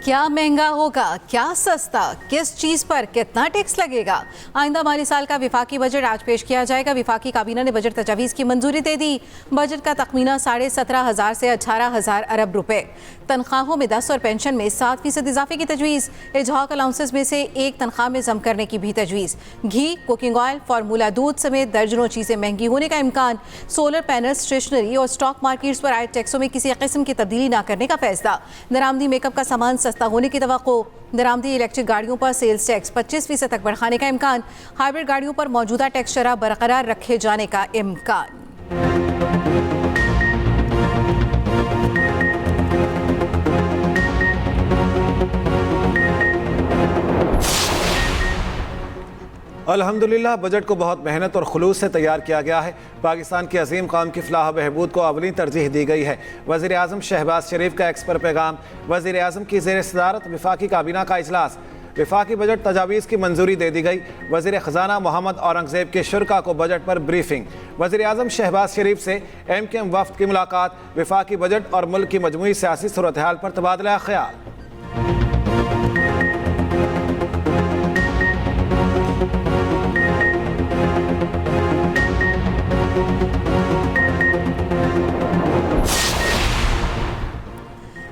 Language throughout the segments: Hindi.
क्या महंगा होगा, क्या सस्ता, किस चीज पर कितना टैक्स लगेगा। आइंदा माली साल का विफाकी बजट आज पेश किया जाएगा। विफाकी काबीना ने बजट तजावीज़ की मंजूरी दे दी। बजट का तखमीना 17,500 से 18,000 अरब रुपए। तनख्वाहों में 10 और पेंशन में 7% इजाफे की तजवीज़। इजहाक अलाउंसेस में से एक तनख्वाह में जम करने की भी तजवीज़। घी, कुकिंग ऑयल, फार्मूला दूध समेत दर्जनों चीज़ें महंगी होने का इम्कान। सोलर पैनल, स्टेशनरी और स्टॉक मार्केट्स पर आए टैक्सों में किसी किस्म की तब्दीली न करने का फैसला। दरामदी मेकअप का सामान सस्ता होने की तवक्को। दरामदी इलेक्ट्रिक गाड़ियों पर सेल्स टैक्स 25% तक बढ़ाने का इम्कान। हाइब्रिड गाड़ियों पर मौजूदा टैक्स शरह बरकरार रखे जाने का इम्कान। अल्हम्दुलिल्लाह बजट को बहुत मेहनत और खुलूस से तैयार किया गया है। पाकिस्तान की अजीम कौम की फलाह बहबूद को अवली तरजीह दी गई है। वज़ीर आज़म शहबाज शरीफ का एक्स पर पैगाम। वज़ीर आज़म की ज़ेर सदारत विफाकी काबीना का इजलास। विफाकी बजट तजावीज़ की मंजूरी दे दी गई। वज़ीर ख़जाना मोहम्मद औरंगज़ेब के शुरा को बजट पर ब्रीफिंग। वज़ीर आज़म शहबाज शरीफ से MKM वफ़द की मुलाकात। विफाकी बजट और मुल्क की मजमूई सियासी सूरत हाल पर तबादला ख्याल।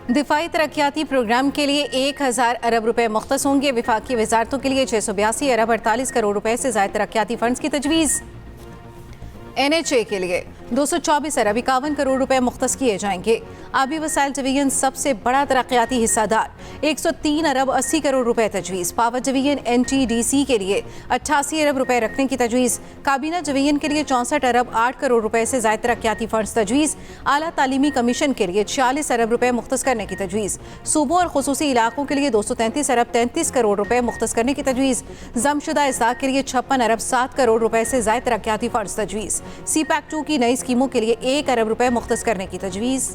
दिफाई तरक्याती प्रोग्राम के लिए 1,000 अरब रुपए मुख्तस होंगे। विफाकी वजारतों के लिए 682 अरब 48 करोड़ रुपए से ज़ायद तरक्याती फंड्स की तजवीज़। NHA के लिए 224 अरब 51 करोड़ रुपए मुख्तस किए जाएंगे। आबी वसाइल डिवीजन सबसे बड़ा तरक्याती हिस्सादार, 103 अरब 80 करोड़ रुपए तजवीज़। पावर डिवीजन NTDC के लिए 88 अरब रुपए रखने की तजवीज़। काबीना डिवीजन के लिए 64 अरब 8 करोड़ रुपए से ज़ायद तरक्याती फंड्स तजवीज़। आला तालीमी कमीशन के लिए 46 अरब रुपए मुख्तस करने की तजवीज़। सूबों और खुसूसी इलाकों के लिए 233 अरब 33 करोड़ रुपए मुख्तस करने की तजवीज़। जमशुदा इस्लाह के लिए 56 अरब 7 करोड़ रुपए से ज़ायद तरक्याती फंड्स तजवीज़। CPAC 2 की नई स्कीमों के लिए 1 अरब रुपए मुख्तस करने की तजवीज़।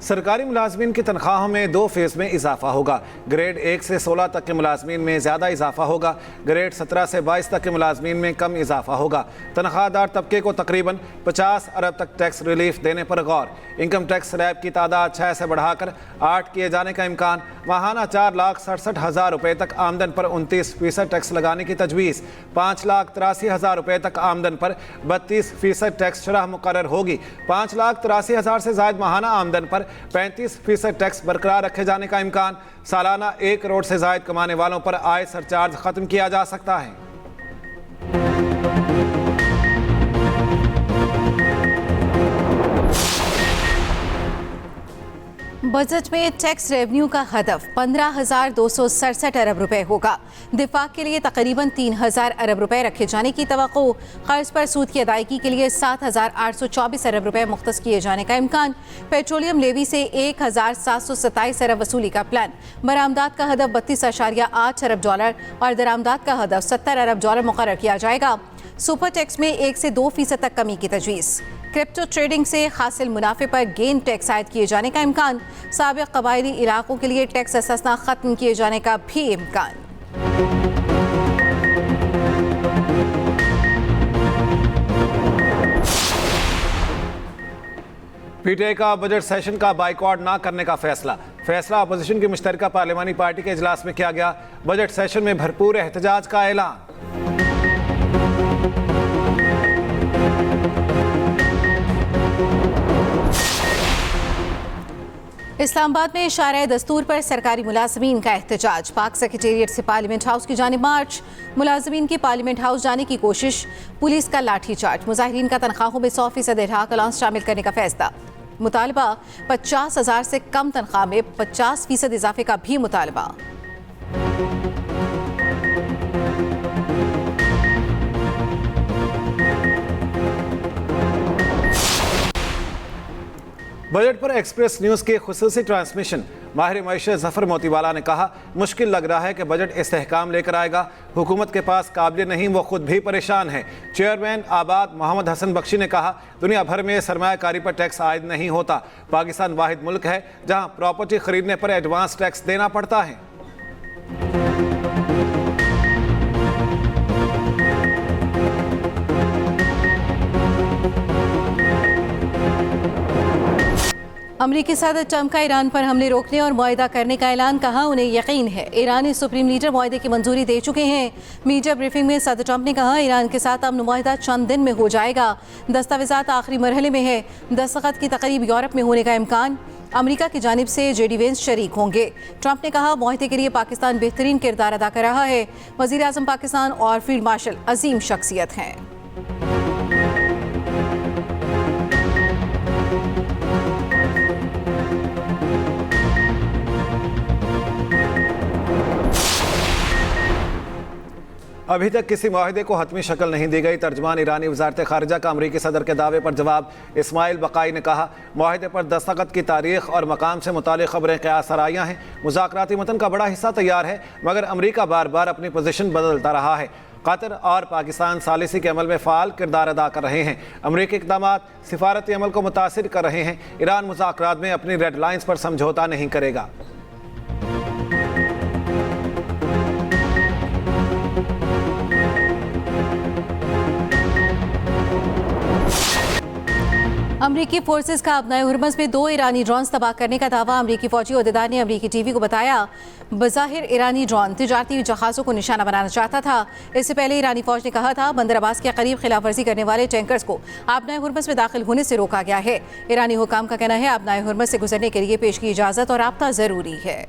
सरकारी मुलाजमीन की तनख्वाहों में 2 फेज़ में इजाफा होगा। ग्रेड 1 से 16 तक के मुलाजमीन में ज़्यादा इजाफा होगा। ग्रेड 17 से 22 तक के मुलाजमीन में कम इजाफा होगा। तनख्वाहदार तबके को तकरीबन 50 अरब तक टैक्स रिलीफ देने पर गौर। इनकम टैक्स स्लैब की तादाद 6 से बढ़ाकर 8 किए जाने का इम्कान। माहाना 4,67,000 रुपये तक आमदन पर 29% टैक्स लगाने की तजवीज़। 5,83,000 रुपये तक आमदन पर 32% टैक्स शरह मुकर्रर होगी। 5,83,000 से ज़ायद माहाना आमदन पर 35% टैक्स बरकरार रखे जाने का इम्कान। सालाना 1 करोड़ से ज़ायद कमाने वालों पर आय सरचार्ज खत्म किया जा सकता है। बजट में टैक्स रेवेन्यू का हदफ 15,267 अरब रुपए होगा। दिफा के लिए तकरीबन 3,000 अरब रुपए रखे जाने की तवक्को। कर्ज पर सूद की अदायगी के लिए 7,824 अरब रुपए मुख्तस किए जाने का इम्कान। पेट्रोलियम लेवी से 1,727 अरब वसूली का प्लान। बरामदात का हदफ 32.8 अरब डॉलर और दरामदात का हदफ 70 अरब डॉलर मुकर्रर किया जाएगा। सुपर टैक्स में 1 से 2% तक कमी की तजवीज़। क्रिप्टो ट्रेडिंग से हासिल मुनाफे पर गेन टैक्स आयद किए जाने का इम्कान। साबिक कबायली इलाकों के लिए टैक्स असस्ना खत्म किए जाने का भी इम्कान। PTI का बजट सेशन का बाइकआउट ना करने का फैसला। फैसला अपोजिशन की मुश्तरका पार्लिमानी पार्टी के इजलास में किया गया। बजट सेशन में भरपूर एहतजाज का ऐलान। इस्लामाबाद में इशारा दस्तूर पर सरकारी मुलाजमीन का एहतजाज। पाक सेक्रेटेरिएट से पार्लियामेंट हाउस की जानिब मार्च। मुलाजमीन की पार्लियामेंट हाउस जाने की कोशिश, पुलिस का लाठीचार्ज। मुजाहिरीन का तनख्वाहों में 100% इजहाक अलाउंस शामिल करने का फैसला। मुतालबा 50,000 से कम तनख्वाह में 50% इजाफे का भी मुतालबा। बजट पर एक्सप्रेस न्यूज़ के खुसूसी ट्रांसमिशन। माहिर मईशत जफर मोतीवाला ने कहा, मुश्किल लग रहा है कि बजट इस्तेहकाम लेकर आएगा। हुकूमत के पास काबिल नहीं, वो खुद भी परेशान है। चेयरमैन आबाद मोहम्मद हसन बख्शी ने कहा, दुनिया भर में सरमायाकारी पर टैक्स आयद नहीं होता। पाकिस्तान वाहिद मुल्क है जहाँ प्रॉपर्टी खरीदने पर एडवांस टैक्स देना पड़ता है। अमरीकी सदर ट्रंप का ईरान पर हमले रोकने और मुआहदा करने का ऐलान, कहा उन्हें यकीन है ईरानी सुप्रीम लीडर मुआहदे की मंजूरी दे चुके हैं। मीडिया ब्रीफिंग में सदर ट्रंप ने कहा ईरान के साथ अमन मुआहदा चंद दिन में हो जाएगा। दस्तावेजात आखिरी मरहले में है। दस्तखत की तकरीब यूरोप में होने का इम्कान। अमेरिका की जानिब से जेडी वेंस शरीक होंगे। ट्रंप ने कहा मुआहदे के लिए पाकिस्तान बेहतरीन किरदार अदा कर रहा है। वज़ीर आज़म पाकिस्तान और फील्ड मार्शल अजीम शख्सियत हैं। अभी तक किसी माहिदे को हतमी शक्ल नहीं दी गई। तर्जमान ईरानी वजारत खारजा का अमरीकी सदर के दावे पर जवाब। इस्माइल बकाई ने कहा माहिदे पर दस्तखत की तारीख और मकाम से मुतालिक खबरें क़यास आराइयाँ हैं। मुज़ाकराती मतन का बड़ा हिस्सा तैयार है, मगर अमरीका बार बार अपनी पोजीशन बदलता रहा है। कतर और पाकिस्तान सालिसी के अमल में फ़ाल किरदार अदा कर रहे हैं। अमरीकी इक़दाम सिफारती अमल को मुतासिर कर रहे हैं। ईरान मुज़ाकरात में अपनी रेड लाइन्स पर समझौता नहीं करेगा। अमरीकी फोर्सेस का अपनाए हुरमस में 2 ईरानी ड्रोन तबाह करने का दावा। अमरीकी फौजी अहदेदार ने अमरीकी टीवी को बताया बज़ाहिर ईरानी ड्रोन तिजारती जहाज़ों को निशाना बनाना चाहता था। इससे पहले ईरानी फौज ने कहा था बंदर अब्बास के करीब खिलाफ वर्जी करने वाले टैंकर्स को अपनाए हुरमस में दाखिल होने से रोका गया है। ईरानी हुकाम का कहना है अपनाए हुरमस से गुजरने के लिए पेश की इजाज़त और राब्ता ज़रूरी है।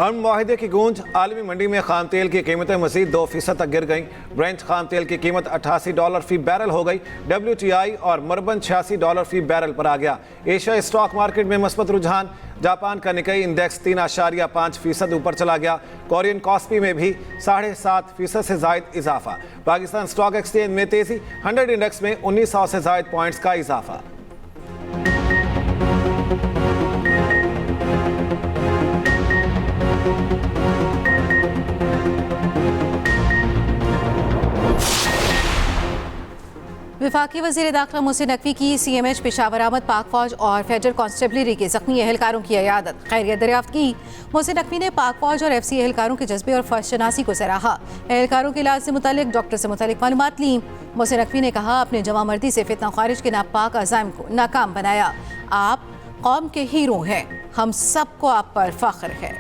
अमन मुआहदे की गूंज। आलमी मंडी में खाम तेल की कीमतें मज़ीद 2% तक गिर गईं। ब्रेंट खाम तेल की कीमत $88 फी बैरल हो गई। WTI और मरबन $86 फी बैरल पर आ गया। एशिया स्टॉक मार्केट में मस्बत रुझान। जापान का निकाई इंडेक्स 3.5% ऊपर चला गया। कोरियन कॉस्पी में भी 7.5% से जायद इजाफा। पाकिस्तान स्टॉक एक्सचेंज में तेजी। 100 इंडेक्स में 1900 से जायद पॉइंट्स का इजाफा। वफाकी वज़ीर दाखिला मोहसिन नकवी की CMH पेशावर आमद। पाक फौज और फेडरल कांस्टेबलरी के जख्मी एहलकारों की इयादत, खैरियत दरियाफ्त की। मोहसिन नकवी ने पाक फौज और FC एहलकारों के जज्बे और फर्ज शनासी को सराहा। एहलकारों के इलाज से मुतालिक डॉक्टर से मुतालिक मालूमात ली। मोहसिन नकवी ने कहा अपने जमा मर्दी से फितना ख्वारिज के नापाक अज़ाइम को नाकाम बनाया। आप कौम के हीरो हैं, हम सबको आप पर फख्र है।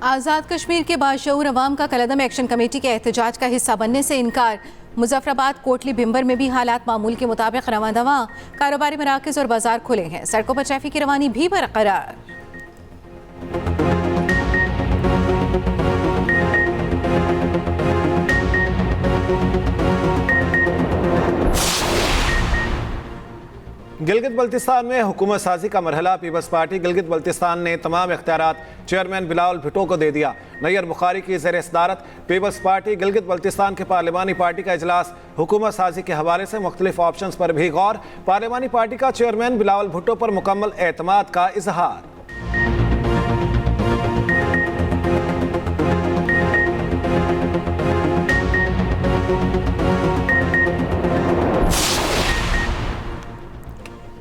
आज़ाद कश्मीर के बाशऊर अवाम का कलदम एक्शन कमेटी के एहतजाज का हिस्सा बनने से इनकार। मुजफ्फराबाद, कोटली, भिंबर में भी हालात मामूल के मुताबिक रवां-दवां। कारोबारी मराकज़ और बाजार खुले हैं। सड़कों पर ट्रैफिक की रवानी भी बरकरार। गिलगित बल्तिस्तान में हुकूमत साजी का मरहला। पीपल्स पार्टी गिलगित बल्तिस्तान ने तमाम इख्तियारात चेयरमैन बिलावल भुट्टो को दे दिया। नैयर बुखारी की ज़ेर सदारत पीपल्स पार्टी गिलगित बल्तिस्तान के पार्लिमानी पार्टी का इजलास। हुकूमत साजी के हवाले से मुख्तलिफ ऑप्शंस पर भी गौर। पार्लिमानी पार्टी का चेयरमैन बिलावल भुट्टो पर मुकम्मल एतमाद का इजहार।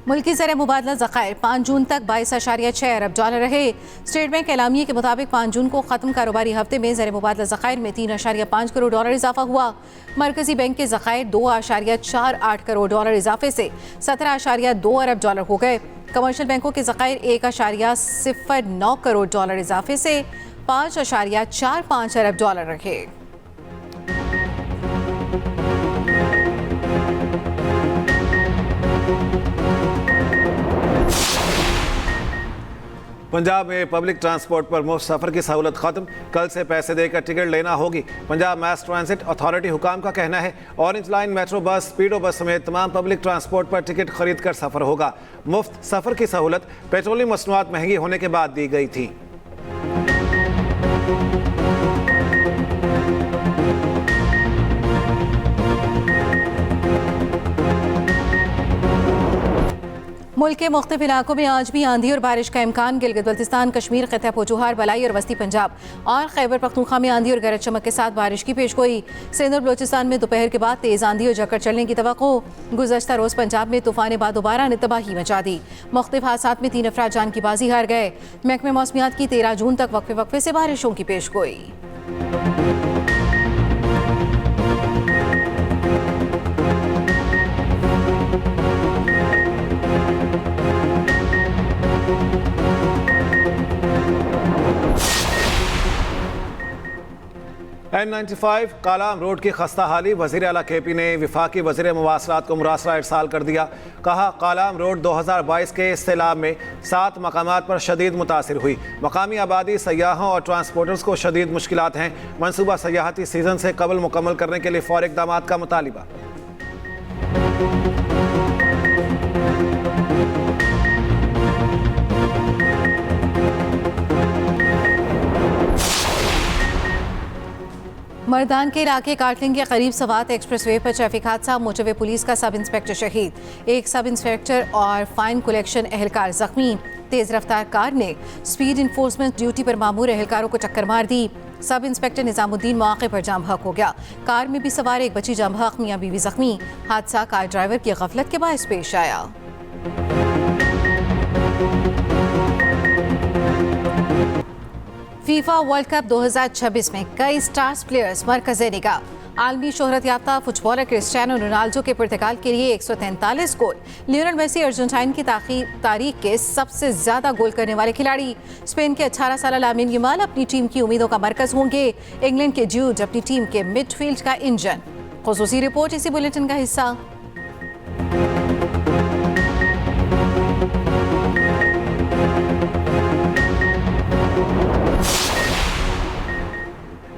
मुल्की ज़र मुबादला ज़खायर 5 जून तक $22.6 अरब रहे। स्टेट बैंक एलामिये के मुताबिक 5 जून को ख़त्म कारोबारी हफ्ते में ज़र मुबादला ज़खायर में $3.5 करोड़ इजाफा हुआ। मरकज़ी बैंक के ज़खायर $2.48 करोड़ इजाफे से $17.2 अरब हो गए। कमर्शियल बैंकों के ज़खायर $1.09 करोड़ इजाफे से $5.45 अरब रहे। पंजाब में पब्लिक ट्रांसपोर्ट पर मुफ्त सफ़र की सहूलत ख़त्म। कल से पैसे देकर टिकट लेना होगी। पंजाब मैस ट्रांसिट अथॉरिटी हुकाम का कहना है ऑरेंज लाइन, मेट्रो बस, स्पीडो बस समेत तमाम पब्लिक ट्रांसपोर्ट पर टिकट खरीद कर सफ़र होगा। मुफ्त सफ़र की सहूलत पेट्रोलियम मसनूआत महंगी होने के बाद दी गई थी। मुल्क के मुख्तलिफ इलाकों में आज भी आंधी और बारिश का इम्कान। गिलगित बल्तिस्तान, कश्मीर, खिता पोचुहार, बलाई और वस्ती पंजाब और खैबर पख्तूनख्वा में आंधी और गरज चमक के साथ बारिश की पेशगोई। सिंध और बलोचिस्तान में दोपहर के बाद तेज आंधी और झक्कड़ चलने की तवक्को। गुज़श्ता रोज़ पंजाब में तूफान बादोबारा ने तबाही मचा दी। मुख्तलिफ हादसात में 3 अफराद जान की बाजी हार गए। महकमे मौसमियात की 13 जून तक वक्फे वक्फे से बारिशों की पेशगोई। N95 कालाम रोड की खस्ता हाली। वज़ीर आला KP ने विफाकी वज़ीर मवासलात को मुरासला इरसाल कर दिया। कहा, कालाम रोड 2022 के सैलाब में 7 मकामात पर शदीद मुतासिर हुई। मकामी आबादी, सयाहों और ट्रांसपोर्टर्स को शदीद मुश्किलात हैं। मनसूबा सयाहती सीजन से कबल मुकम्मल करने के लिए फौरी इक़दामात का मुतालिबा। मर्दान के इलाके कार्टलिंग के करीब सवात एक्सप्रेसवे पर ट्रैफिक हादसा। मोटरवे पुलिस का सब इंस्पेक्टर शहीद, एक सब इंस्पेक्टर और फाइन कलेक्शन एहलकार जख्मी। तेज रफ्तार कार ने स्पीड इन्फोर्समेंट ड्यूटी पर मामूर एहलकारों को टक्कर मार दी। सब इंस्पेक्टर निजामुद्दीन मौके पर जाम बहक हो गया। कार में भी सवार एक बच्ची जाम बहक, मियां बीवी जख्मी। हादसा कार ड्राइवर की गफलत के बायस पेश आया। फीफा वर्ल्ड कप 2026 में कई स्टार्स प्लेयर्स मरकज़े निगाह। आलमी शोहरत याफ्ता फुटबॉलर क्रिस्टियानो रोनाल्डो के पुर्तगाल के लिए 143 गोल। लियोनेल मेसी अर्जेंटाइन की तारीख के सबसे ज्यादा गोल करने वाले खिलाड़ी। स्पेन के 18 साल लामिन यमाल अपनी टीम की उम्मीदों का मरकज होंगे। इंग्लैंड के जूड अपनी टीम के मिडफील्ड का इंजन। खुसूसी रिपोर्ट इसी बुलेटिन का हिस्सा।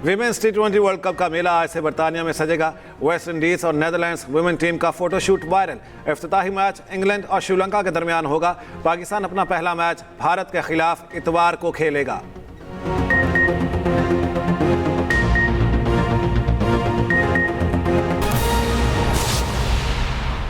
विमेंस T20 वर्ल्ड कप का मेला आज से बरतानिया में सजेगा। वेस्ट इंडीज और नेदरलैंड्स वुमेन टीम का फोटोशूट वायरल। इफ्तिताही मैच इंग्लैंड और श्रीलंका के दरमियान होगा। पाकिस्तान अपना पहला मैच भारत के खिलाफ इतवार को खेलेगा।